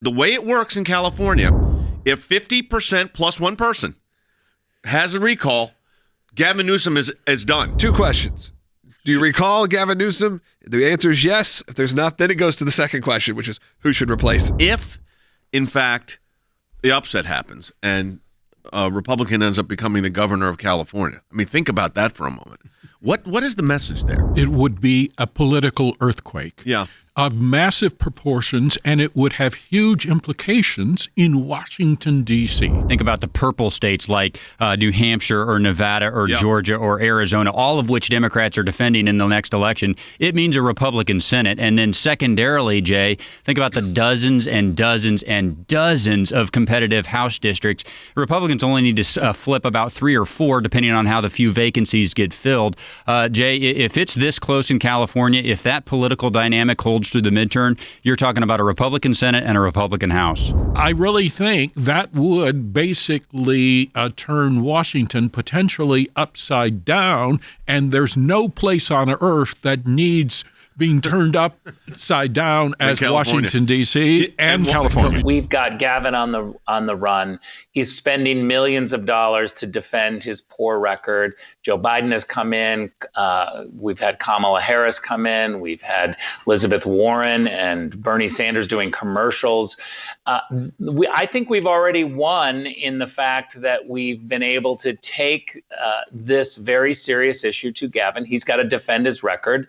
The way it works in California, if 50% plus one person has a recall, Gavin Newsom is done. 2 questions. Do you recall Gavin Newsom? The answer is yes. If there's not, then it goes to the second question, which is who should replace him? If, in fact, the upset happens and a Republican ends up becoming the governor of California, I mean, think about that for a moment. What is the message there? It would be a political earthquake. Yeah. Of massive proportions, and it would have huge implications in Washington, D.C. Think about the purple states like New Hampshire or Nevada or Georgia or Arizona, all of which Democrats are defending in the next election. It means a Republican Senate. And then secondarily, Jay, think about the dozens and dozens and dozens of competitive House districts. Republicans only need to flip about 3 or 4, depending on how the few vacancies get filled. Jay, if it's this close in California, if that political dynamic holds through the midterm, you're talking about a Republican Senate and a Republican House. I really think that would basically turn Washington potentially upside down, and there's no place on earth that needs being turned upside down as Washington, D.C. and California. We've got Gavin on the run. He's spending millions of dollars to defend his poor record. Joe Biden has come in. We've had Kamala Harris come in. We've had Elizabeth Warren and Bernie Sanders doing commercials. I think we've already won in the fact that we've been able to take this very serious issue to Gavin. He's got to defend his record.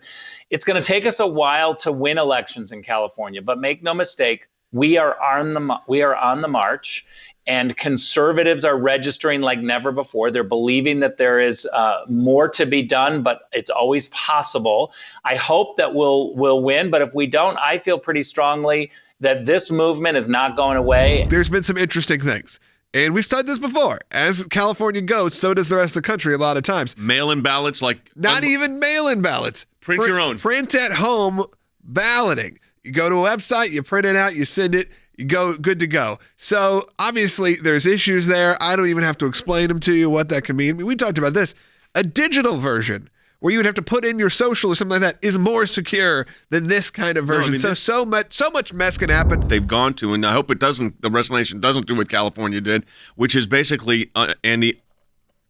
It's going to take us a while to win elections in California, but make no mistake, we are on the march, and conservatives are registering like never before. They're believing that there is more to be done, but it's always possible. I hope that we'll win, but if we don't, I feel pretty strongly that this movement is not going away. There's been some interesting things. And we've said this before. As California goes, so does the rest of the country a lot of times. Mail-in ballots, like... Not even mail-in ballots. Print your own. Print at home balloting. You go to a website, you print it out, you send it, you go, good to go. So obviously there's issues there. I don't even have to explain them to you what that can mean. I mean, we talked about this. A digital version where you would have to put in your social or something like that is more secure than this kind of version. So much mess can happen. They've gone to, and I hope the rest of the nation doesn't do what California did, which is basically,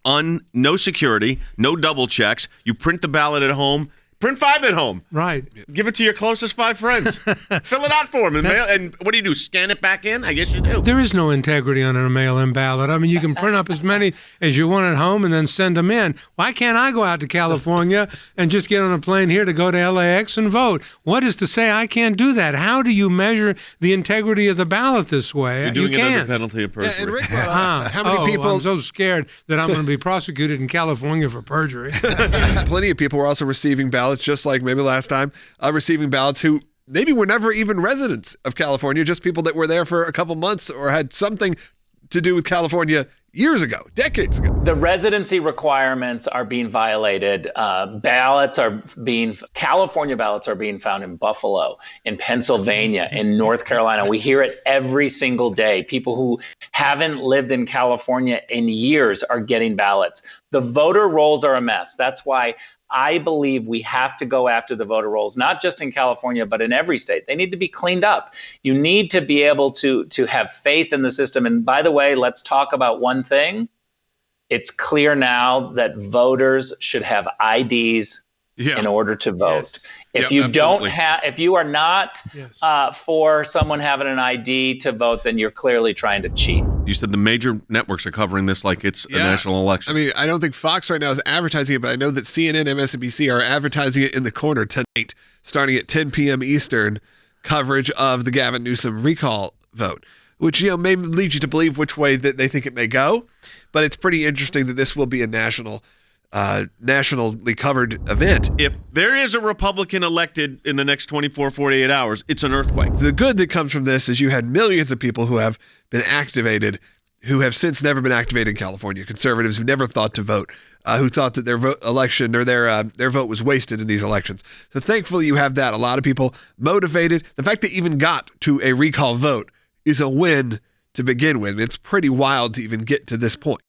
no security, no double checks. You print the ballot at home. Print 5 at home. Right. Give it to your closest 5 friends. Fill it out for them. And what do you do? Scan it back in? I guess you do. There is no integrity on a mail-in ballot. I mean, you can print up as many as you want at home and then send them in. Why can't I go out to California and just get on a plane here to go to LAX and vote? What is to say I can't do that? How do you measure the integrity of the ballot this way? You're doing you it can't. under penalty of perjury. Yeah, and Rick, how many people? I'm so scared that I'm going to be prosecuted in California for perjury. Plenty of people were also receiving ballots, just like maybe last time, receiving ballots who maybe were never even residents of California, just people that were there for a couple months or had something to do with California years ago, decades ago. The residency requirements are being violated. California ballots are being found in Buffalo, in Pennsylvania, in North Carolina. We hear it every single day. People who haven't lived in California in years are getting ballots. The voter rolls are a mess. That's why I believe we have to go after the voter rolls, not just in California, but in every state. They need to be cleaned up. You need to be able to have faith in the system. And by the way, let's talk about one thing. It's clear now that voters should have IDs in order to vote. If you are not for someone having an ID to vote, then you're clearly trying to cheat. You said the major networks are covering this like it's a national election. I mean, I don't think Fox right now is advertising it, but I know that CNN and MSNBC are advertising it in the corner tonight, starting at 10 p.m. Eastern, coverage of the Gavin Newsom recall vote, which may lead you to believe which way that they think it may go. But it's pretty interesting that this will be a nationally covered event. If there is a Republican elected in the next 24, 48 hours, it's an earthquake. The good that comes from this is you had millions of people who have been activated, who have since never been activated in California. Conservatives who never thought to vote, who thought that their their vote was wasted in these elections. So thankfully you have that. A lot of people motivated. The fact they even got to a recall vote is a win to begin with. It's pretty wild to even get to this point.